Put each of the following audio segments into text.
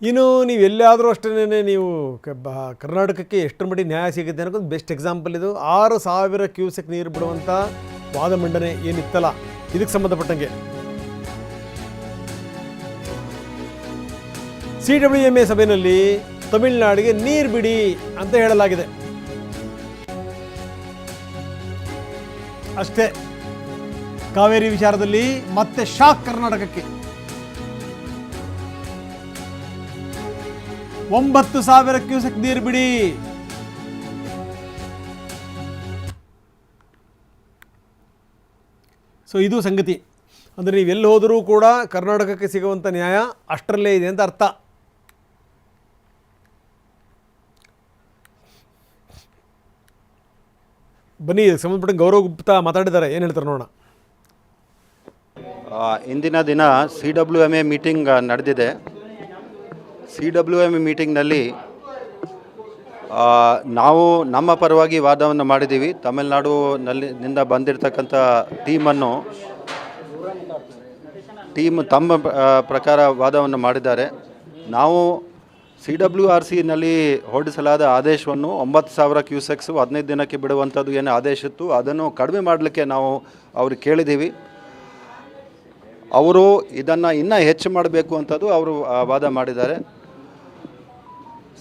ಇನ್ನು ನೀವು ಎಲ್ಲಾದರೂ ಅಷ್ಟೇ ನೀವು ಕರ್ನಾಟಕಕ್ಕೆ ಎಷ್ಟರ ಮಟ್ಟಿಗೆ ನ್ಯಾಯ ಸಿಗುತ್ತೆ ಅನ್ನೋದು ಬೆಸ್ಟ್ ಎಕ್ಸಾಂಪಲ್ ಇದು. 6,000 ಕ್ಯೂಸೆಕ್ ನೀರು ಬಿಡುವಂಥ ವಾದ ಮಂಡನೆ ಏನಿತ್ತಲ್ಲ, ಇದಕ್ಕೆ ಸಂಬಂಧಪಟ್ಟಂಗೆ CWMA ಸಭೆಯಲ್ಲಿ ತಮಿಳುನಾಡಿಗೆ ನೀರು ಬಿಡಿ ಅಂತ ಹೇಳಲಾಗಿದೆ. ಅಷ್ಟೇ, ಕಾವೇರಿ ವಿಚಾರದಲ್ಲಿ ಮತ್ತೆ ಶಾಕ್ ಕರ್ನಾಟಕಕ್ಕೆ. 9,000 ಕ್ಯೂಸೆಕ್ ನೀರು ಬಿಡಿ. ಸೊ ಇದು ಸಂಗತಿ. ಅಂದರೆ ನೀವು ಎಲ್ಲಿ ಹೋದರೂ ಕೂಡ ಕರ್ನಾಟಕಕ್ಕೆ ಸಿಗುವಂಥ ನ್ಯಾಯ ಅಷ್ಟರಲ್ಲೇ ಇದೆ ಅಂತ ಅರ್ಥ. ಬನ್ನಿ, ಸಂಬಂಧಪಟ್ಟ ಗೌರವ್ ಗುಪ್ತಾ ಮಾತಾಡಿದ್ದಾರೆ, ಏನು ಹೇಳ್ತಾರೆ ನೋಡೋಣ. ಇಂದಿನ ದಿನ CWMA ಮೀಟಿಂಗ್ ನಡೆದಿದೆ. CWMA ಮೀಟಿಂಗ್ನಲ್ಲಿ ನಾವು ನಮ್ಮ ಪರವಾಗಿ ವಾದವನ್ನು ಮಾಡಿದ್ದೀವಿ. ತಮಿಳುನಾಡಿನಿಂದ ಬಂದಿರತಕ್ಕಂಥ ಟೀಮ್ ತಮ್ಮ ಪ್ರಕಾರ ವಾದವನ್ನು ಮಾಡಿದ್ದಾರೆ. ನಾವು CWRCನಲ್ಲಿ ಹೊರಡಿಸಲಾದ ಆದೇಶವನ್ನು 9,000 ಕ್ಯೂಸೆಕ್ಸು 15 ದಿನಕ್ಕೆ ಬಿಡುವಂಥದ್ದು ಏನು ಆದೇಶ ಇತ್ತು ಅದನ್ನು ಕಡಿಮೆ ಮಾಡಲಿಕ್ಕೆ ನಾವು ಅವ್ರಿಗೆ ಕೇಳಿದ್ದೀವಿ. ಅವರು ಇದನ್ನು ಇನ್ನೂ ಹೆಚ್ಚು ಮಾಡಬೇಕು ಅಂತದ್ದು ಅವರು ವಾದ ಮಾಡಿದ್ದಾರೆ.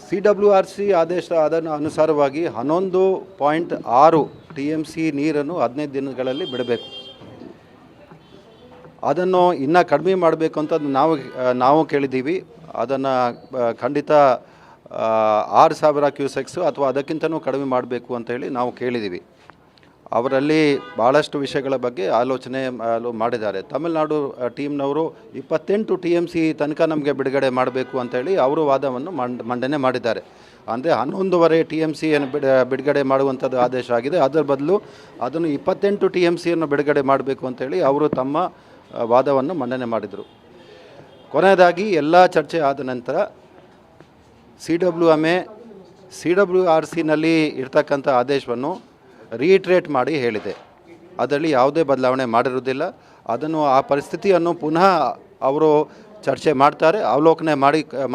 CWRC ಆದೇಶ ಅದನ್ನು ಅನುಸಾರವಾಗಿ 11.6 TMC ನೀರನ್ನು 15 ದಿನಗಳಲ್ಲಿ ಬಿಡಬೇಕು. ಅದನ್ನು ಇನ್ನೂ ಕಡಿಮೆ ಮಾಡಬೇಕು ಅಂತ ನಾವು ಕೇಳಿದ್ದೀವಿ. ಅದನ್ನು ಖಂಡಿತ 6,000 ಕ್ಯೂಸೆಕ್ಸು ಅಥವಾ ಅದಕ್ಕಿಂತನೂ ಕಡಿಮೆ ಮಾಡಬೇಕು ಅಂತ ಹೇಳಿ ನಾವು ಕೇಳಿದ್ದೀವಿ. ಅವರಲ್ಲಿ ಭಾಳಷ್ಟು ವಿಷಯಗಳ ಬಗ್ಗೆ ಆಲೋಚನೆ ಮಾಡಿದ್ದಾರೆ. ತಮಿಳುನಾಡು ಟೀಮ್ನವರು 28 TMC ತನಕ ನಮಗೆ ಬಿಡುಗಡೆ ಮಾಡಬೇಕು ಅಂತೇಳಿ ಅವರು ವಾದವನ್ನು ಮಂಡನೆ ಮಾಡಿದ್ದಾರೆ. ಅಂದರೆ 11.5 TMC ಏನು ಬಿಡುಗಡೆ ಮಾಡುವಂಥದ್ದು ಆದೇಶ ಆಗಿದೆ. ಅದರ ಬದಲು ಅದನ್ನು 28 TMCಯನ್ನು ಬಿಡುಗಡೆ ಮಾಡಬೇಕು ಅಂತೇಳಿ ಅವರು ತಮ್ಮ ವಾದವನ್ನು ಮಂಡನೆ ಮಾಡಿದರು. ಕೊನೆಯದಾಗಿ ಎಲ್ಲ ಚರ್ಚೆ ಆದ ನಂತರ CWRCನಲ್ಲಿ ಇರ್ತಕ್ಕಂಥ ಆದೇಶವನ್ನು ರೀಟ್ರೇಟ್ ಮಾಡಿ ಹೇಳಿದೆ. ಅದರಲ್ಲಿ ಯಾವುದೇ ಬದಲಾವಣೆ ಮಾಡಿರುವುದಿಲ್ಲ. ಅದನ್ನು ಆ ಪರಿಸ್ಥಿತಿಯನ್ನು ಪುನಃ ಅವರು ಚರ್ಚೆ ಮಾಡ್ತಾರೆ, ಅವಲೋಕನೆ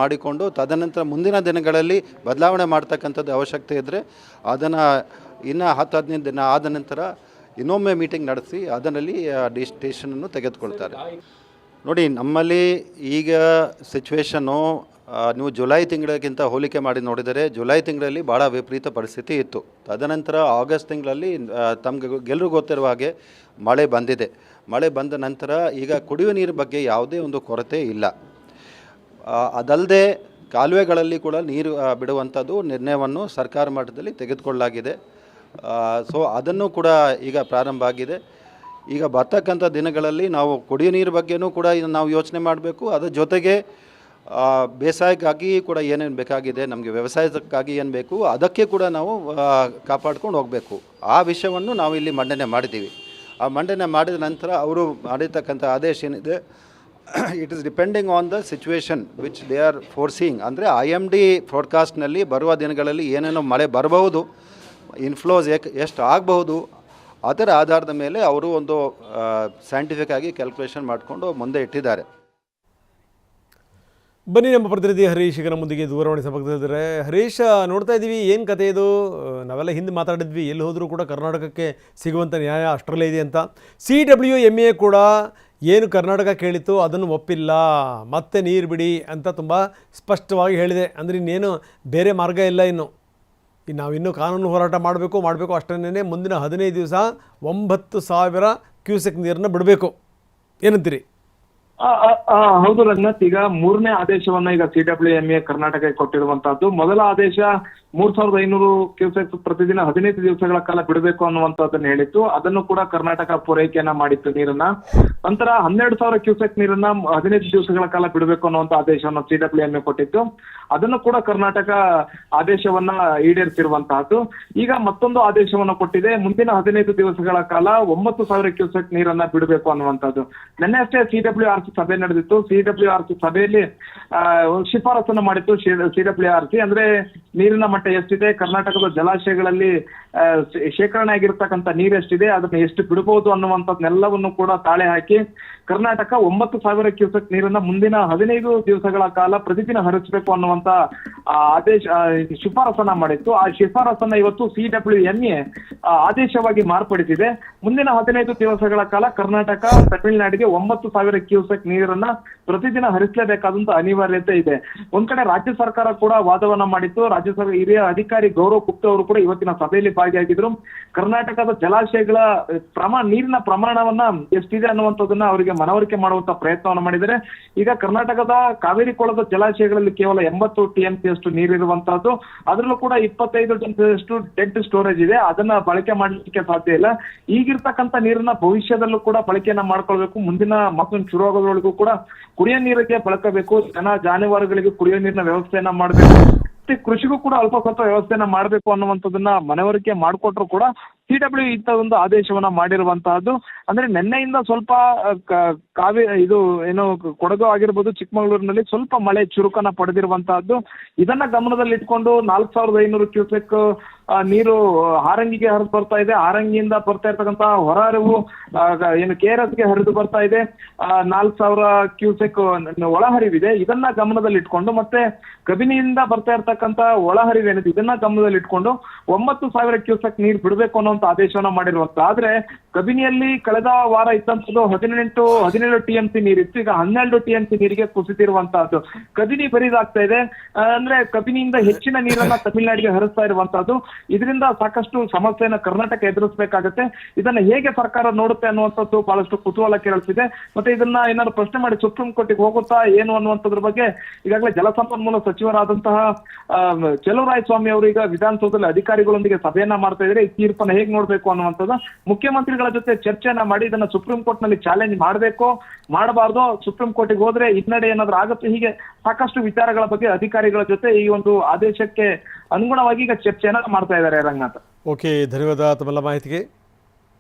ಮಾಡಿಕೊಂಡು ತದನಂತರ ಮುಂದಿನ ದಿನಗಳಲ್ಲಿ ಬದಲಾವಣೆ ಮಾಡ್ತಕ್ಕಂಥದ್ದು ಅವಶ್ಯಕತೆ ಇದ್ದರೆ ಅದನ್ನು ಇನ್ನು 10-15 ದಿನ ಆದ ನಂತರ ಇನ್ನೊಮ್ಮೆ ಮೀಟಿಂಗ್ ನಡೆಸಿ ಅದರಲ್ಲಿ ಡಿಸಿಷನನ್ನು ತೆಗೆದುಕೊಳ್ತಾರೆ. ನೋಡಿ, ನಮ್ಮಲ್ಲಿ ಈಗ ಸಿಚುವೇಶನ್ನು ನೀವು ಜುಲೈ ತಿಂಗಳಿಗಿಂತ ಹೋಲಿಕೆ ಮಾಡಿ ನೋಡಿದರೆ ಜುಲೈ ತಿಂಗಳಲ್ಲಿ ಭಾಳ ವಿಪರೀತ ಪರಿಸ್ಥಿತಿ ಇತ್ತು. ತದನಂತರ ಆಗಸ್ಟ್ ತಿಂಗಳಲ್ಲಿ ಎಲ್ಲರಿಗೂ ಗೊತ್ತಿರುವ ಹಾಗೆ ಮಳೆ ಬಂದಿದೆ. ಮಳೆ ಬಂದ ನಂತರ ಈಗ ಕುಡಿಯುವ ನೀರು ಬಗ್ಗೆ ಯಾವುದೇ ಒಂದು ಕೊರತೆ ಇಲ್ಲ. ಅದಲ್ಲದೆ ಕಾಲುವೆಗಳಲ್ಲಿ ಕೂಡ ನೀರು ಬಿಡುವಂಥದ್ದು ನಿರ್ಣಯವನ್ನು ಸರ್ಕಾರ ಮಟ್ಟದಲ್ಲಿ ತೆಗೆದುಕೊಳ್ಳಲಾಗಿದೆ. ಸೊ ಅದನ್ನು ಕೂಡ ಈಗ ಪ್ರಾರಂಭ ಆಗಿದೆ. ಈಗ ಬರ್ತಕ್ಕಂಥ ದಿನಗಳಲ್ಲಿ ನಾವು ಕುಡಿಯೋ ನೀರು ಬಗ್ಗೆನೂ ಕೂಡ ನಾವು ಯೋಚನೆ ಮಾಡಬೇಕು. ಅದರ ಜೊತೆಗೆ ಬೇಸಾಯಕ್ಕಾಗಿ ಕೂಡ ಏನೇನು ಬೇಕಾಗಿದೆ, ನಮಗೆ ವ್ಯವಸಾಯಕ್ಕಾಗಿ ಏನು ಬೇಕು ಅದಕ್ಕೆ ಕೂಡ ನಾವು ಕಾಪಾಡ್ಕೊಂಡು ಹೋಗಬೇಕು. ಆ ವಿಷಯವನ್ನು ನಾವು ಇಲ್ಲಿ ಮಂಡನೆ ಮಾಡಿದ್ದೀವಿ. ಆ ಮಂಡನೆ ಮಾಡಿದ ನಂತರ ಅವರು ಮಾಡಿರ್ತಕ್ಕಂಥ ಆದೇಶ ಏನಿದೆ, it is depending on the situation which they are forcing. ಅಂದರೆ IMD ಫೋರ್ಕಾಸ್ಟ್ನಲ್ಲಿ ಬರುವ ದಿನಗಳಲ್ಲಿ ಏನೇನೋ ಮಳೆ ಬರಬಹುದು, ಇನ್ಫ್ಲೋಸ್ ಎಷ್ಟು ಆಗಬಹುದು, ಅದರ ಆಧಾರದ ಮೇಲೆ ಅವರು ಒಂದು ಸೈಂಟಿಫಿಕ್ ಆಗಿ ಕ್ಯಾಲ್ಕುಲೇಷನ್ ಮಾಡಿಕೊಂಡು ಮುಂದೆ ಇಟ್ಟಿದ್ದಾರೆ. ಬನ್ನಿ, ನಮ್ಮ ಪ್ರತಿನಿಧಿ ಹರೀಶ್ ಈಗ ನಮ್ಮೊಂದಿಗೆ ದೂರವಾಣಿ ಸಂಪರ್ಕದಲ್ಲಿದ್ದಾರೆ. ಹರೀಶ್, ನೋಡ್ತಾ ಇದ್ದೀವಿ, ಏನು ಕತೆ ಇದು? ನಾವೆಲ್ಲ ಹಿಂದೆ ಮಾತಾಡಿದ್ವಿ, ಎಲ್ಲಿ ಹೋದರೂ ಕೂಡ ಕರ್ನಾಟಕಕ್ಕೆ ಸಿಗುವಂಥ ನ್ಯಾಯ ಅಷ್ಟರಲ್ಲೇ ಇದೆ ಅಂತ. CWMA ಕೂಡ ಏನು ಕರ್ನಾಟಕ ಕೇಳಿತ್ತು ಅದನ್ನು ಒಪ್ಪಿಲ್ಲ, ಮತ್ತೆ ನೀರು ಬಿಡಿ ಅಂತ ತುಂಬ ಸ್ಪಷ್ಟವಾಗಿ ಹೇಳಿದೆ. ಅಂದರೆ ಇನ್ನೇನು ಬೇರೆ ಮಾರ್ಗ ಇಲ್ಲ. ನಾವಿನ್ನೂ ಕಾನೂನು ಹೋರಾಟ ಮಾಡಬೇಕು ಅಷ್ಟನ್ನೇ. ಮುಂದಿನ 15 ದಿವಸ 9,000 ಕ್ಯೂಸೆಕ್ ನೀರನ್ನು ಬಿಡಬೇಕು. ಏನಂತೀರಿ? ಹೌದು ರಂಗನಾಥ್, ಈಗ 3ನೇ ಆದೇಶವನ್ನ ಈಗ CWMA ಕರ್ನಾಟಕಕ್ಕೆ ಕೊಟ್ಟಿರುವಂತಹದ್ದು. ಮೊದಲ ಆದೇಶ 3,500 ಕ್ಯೂಸೆಕ್ ಪ್ರತಿದಿನ 15 ದಿವಸಗಳ ಕಾಲ ಬಿಡಬೇಕು ಅನ್ನುವಂಥದ್ದನ್ನ ಹೇಳಿತ್ತು. ಅದನ್ನು ಕೂಡ ಕರ್ನಾಟಕ ಪೂರೈಕೆಯನ್ನ ಮಾಡಿತ್ತು ನೀರನ್ನ. ನಂತರ 12,000 ಕ್ಯೂಸೆಕ್ ನೀರನ್ನ 15 ದಿವಸಗಳ ಕಾಲ ಬಿಡಬೇಕು ಅನ್ನುವಂತ ಆದೇಶವನ್ನು CWMA ಕೊಟ್ಟಿತ್ತು. ಅದನ್ನು ಕೂಡ ಕರ್ನಾಟಕ ಆದೇಶವನ್ನ ಈಡೇರಿಸಿರುವಂತಹದ್ದು. ಈಗ ಮತ್ತೊಂದು ಆದೇಶವನ್ನು ಕೊಟ್ಟಿದೆ, ಮುಂದಿನ 15 ದಿವಸಗಳ ಕಾಲ 9,000 ಕ್ಯೂಸೆಕ್ ನೀರನ್ನ ಬಿಡಬೇಕು ಅನ್ನುವಂಥದ್ದು. ನಿನ್ನೆ ಅಷ್ಟೇ CWRC CWRC ಸಭೆ ನಡೆದಿತ್ತು. CWRC ಸಭೆಯಲ್ಲಿ ಒಂದು ಶಿಫಾರಸನ್ನು ಮಾಡಿತ್ತು CWRC. ಅಂದ್ರೆ ನೀರಿನ ಮಟ್ಟ ಎಷ್ಟಿದೆ, ಕರ್ನಾಟಕದ ಜಲಾಶಯಗಳಲ್ಲಿ ಶೇಖರಣೆ ಆಗಿರ್ತಕ್ಕಂಥ ನೀರು ಎಷ್ಟಿದೆ, ಅದನ್ನ ಎಷ್ಟು ಬಿಡಬಹುದು ಅನ್ನುವಂಥದ್ನೆಲ್ಲವನ್ನು ಕೂಡ ತಾಳೆ ಹಾಕಿ ಕರ್ನಾಟಕ 9,000 ಕ್ಯೂಸೆಕ್ ನೀರನ್ನ ಮುಂದಿನ 15 ದಿವಸಗಳ ಕಾಲ ಪ್ರತಿದಿನ ಹರಿಸಬೇಕು ಅನ್ನುವಂತ ಶಿಫಾರಸನ್ನ ಮಾಡಿತ್ತು. ಆ ಶಿಫಾರಸನ್ನ ಇವತ್ತು CWMA ಆದೇಶವಾಗಿ ಮಾರ್ಪಡಿಸಿದೆ. ಮುಂದಿನ 15 ದಿವಸಗಳ ಕಾಲ ಕರ್ನಾಟಕ ತಮಿಳುನಾಡಿಗೆ 9,000 ಕ್ಯೂಸೆಕ್ ನೀರನ್ನ ಪ್ರತಿದಿನ ಹರಿಸಲೇಬೇಕಾದಂತ ಅನಿವಾರ್ಯತೆ ಇದೆ. ಒಂದ್ ಕಡೆ ರಾಜ್ಯ ಸರ್ಕಾರ ಕೂಡ ವಾದವನ್ನ ಮಾಡಿತ್ತು. ರಾಜ್ಯ ಸರ್ಕಾರ ಹಿರಿಯ ಅಧಿಕಾರಿ ಗೌರವ್ ಗುಪ್ತಾ ಅವರು ಕೂಡ ಇವತ್ತಿನ ಸಭೆಯಲ್ಲಿ ಭಾಗಿಯಾಗಿದ್ರು. ಕರ್ನಾಟಕದ ಜಲಾಶಯಗಳ ನೀರಿನ ಪ್ರಮಾಣವನ್ನ ಎಷ್ಟಿದೆ ಅನ್ನುವಂಥದ್ದನ್ನ ಅವರಿಗೆ ಮನವರಿಕೆ ಮಾಡುವಂತ ಪ್ರಯತ್ನವನ್ನು ಮಾಡಿದರೆ. ಈಗ ಕರ್ನಾಟಕದ ಕಾವೇರಿ ಕೊಳದ ಜಲಾಶಯಗಳಲ್ಲಿ ಕೇವಲ 80 TMC ಅಷ್ಟು ನೀರಿರುವಂತಹದ್ದು. ಅದರಲ್ಲೂ ಕೂಡ 25 TMC ಅಷ್ಟು ಡೆಡ್ ಸ್ಟೋರೇಜ್ ಇದೆ. ಅದನ್ನ ಬಳಕೆ ಮಾಡಲಿಕ್ಕೆ ಸಾಧ್ಯ ಇಲ್ಲ. ಈಗಿರ್ತಕ್ಕಂಥ ನೀರನ್ನ ಭವಿಷ್ಯದಲ್ಲೂ ಕೂಡ ಬಳಕೆಯನ್ನ ಮಾಡ್ಕೊಳ್ಬೇಕು. ಮುಂದಿನ ಮಾನ್ಸೂನ್ ಶುರು ಆಗೋದ್ರೊಳಗೂ ಕೂಡ ಕುಡಿಯೋ ನೀರಿಗೆ ಬಳಕಬೇಕು. ಜಾನುವಾರುಗಳಿಗೆ ಕುಡಿಯೋ ನೀರಿನ ವ್ಯವಸ್ಥೆಯನ್ನ ಮಾಡಬೇಕು. ಕೃಷಿಗೂ ಕೂಡ ಅಲ್ಪ ಸ್ವಲ್ಪ ವ್ಯವಸ್ಥೆಯನ್ನ ಮಾಡಬೇಕು ಅನ್ನುವಂಥದ್ದನ್ನ ಮನವರಿಕೆ ಮಾಡಿಕೊಟ್ರು ಕೂಡ CW ಇಂಥ ಒಂದು ಆದೇಶವನ್ನ ಮಾಡಿರುವಂತಹದ್ದು. ಅಂದ್ರೆ ನಿನ್ನೆಯಿಂದ ಸ್ವಲ್ಪ ಕೊಡಗು ಆಗಿರ್ಬೋದು, ಚಿಕ್ಕಮಗಳೂರಿನಲ್ಲಿ ಸ್ವಲ್ಪ ಮಳೆ ಚುರುಕನ್ನ ಪಡೆದಿರುವಂತಹದ್ದು. ಇದನ್ನ ಗಮನದಲ್ಲಿ ಇಟ್ಕೊಂಡು 4,500 ಕ್ಯೂಸೆಕ್ ನೀರು ಹಾರಂಗಿಗೆ ಹರಿದು ಬರ್ತಾ ಇದೆ. ಹಾರಂಗಿಯಿಂದ ಬರ್ತಾ ಇರ್ತಕ್ಕಂಥ ಹೊರ ಹರಿವು KRS ಗೆ ಹರಿದು ಬರ್ತಾ ಇದೆ. 4,000 ಕ್ಯೂಸೆಕ್ ಒಳಹರಿವಿದೆ. ಇದನ್ನ ಗಮನದಲ್ಲಿ ಇಟ್ಕೊಂಡು ಮತ್ತೆ ಕಬಿನಿಯಿಂದ ಬರ್ತಾ ಇರ್ತಕ್ಕಂಥ ಒಳಹರಿವೇನಿದೆ ಇದನ್ನ ಗಮನದಲ್ಲಿ ಇಟ್ಕೊಂಡು 9,000 ಕ್ಯೂಸೆಕ್ ನೀರು ಬಿಡಬೇಕು ಅನ್ನೋ ಆದೇಶವನ್ನ ಮಾಡಿರುವಂತ. ಆದ್ರೆ ಕಬಿನಿಯಲ್ಲಿ ಕಳೆದ ವಾರ ಇದ್ದಂಥದ್ದು 17 TMC ನೀರಿತ್ತು. ಈಗ 12 TMC ನೀರಿಗೆ ಕುಸಿತಿರುವಂತಹದ್ದು. ಕಬಿನಿ ಬರಿದಾಗ್ತಾ ಇದೆ. ಅಂದ್ರೆ ಕಬಿನಿಯಿಂದ ಹೆಚ್ಚಿನ ನೀರನ್ನ ತಮಿಳುನಾಡಿಗೆ ಹರಿಸ್ತಾ ಇರುವಂತಹದ್ದು. ಇದರಿಂದ ಸಾಕಷ್ಟು ಸಮಸ್ಯೆಯನ್ನ ಕರ್ನಾಟಕ ಎದುರಿಸಬೇಕಾಗತ್ತೆ. ಇದನ್ನ ಹೇಗೆ ಸರ್ಕಾರ ನೋಡುತ್ತೆ ಅನ್ನುವಂಥದ್ದು ಬಹಳಷ್ಟು ಕುತೂಹಲ ಕೆರಳಿಸಿದೆ. ಮತ್ತೆ ಇದನ್ನ ಏನಾದ್ರು ಪ್ರಶ್ನೆ ಮಾಡಿ ಸುಪ್ರೀಂ ಕೋರ್ಟಿಗೆ ಹೋಗುತ್ತಾ ಏನು ಅನ್ನುವಂಥದ್ರ ಬಗ್ಗೆ ಈಗಾಗಲೇ ಜಲಸಂಪನ್ಮೂಲ ಸಚಿವರಾದಂತಹ ಚೆಲುವರಾಯಸ್ವಾಮಿ ಅವರು ಈಗ ವಿಧಾನಸೌಧದಲ್ಲಿ ಅಧಿಕಾರಿಗಳೊಂದಿಗೆ ಸಭೆಯನ್ನ ಮಾಡ್ತಾ ಇದ್ದಾರೆ. ಈ ತೀರ್ಪನ್ನ ಹೇಗೆ ನೋಡ್ಬೇಕು ಅನ್ನುವಂಥದ್ದು ಮುಖ್ಯಮಂತ್ರಿಗಳ ಜೊತೆ ಚರ್ಚೆಯನ್ನ ಮಾಡಿ ಇದನ್ನ ಸುಪ್ರೀಂ ಕೋರ್ಟ್ ನಲ್ಲಿ ಚಾಲೆಂಜ್ ಮಾಡಬೇಕು, ಮಾಡಬಾರ್ದು, ಸುಪ್ರೀಂ ಕೋರ್ಟಿಗೆ ಹೋದ್ರೆ ಹಿನ್ನಡೆ ಏನಾದ್ರೂ ಆಗುತ್ತೆ, ಹೀಗೆ ಸಾಕಷ್ಟು ವಿಚಾರಗಳ ಬಗ್ಗೆ ಅಧಿಕಾರಿಗಳ ಜೊತೆ ಈ ಒಂದು ಆದೇಶಕ್ಕೆ ಅನುಗುಣವಾಗಿ ಈಗ ಚರ್ಚೆಯನ್ನ ಮಾಡ್ತಾ ಇದ್ದಾರೆ ರಂಗನಾಥ್. ಓಕೆ, ಧನ್ಯವಾದ ತಮ್ಮೆಲ್ಲ ಮಾಹಿತಿಗೆ.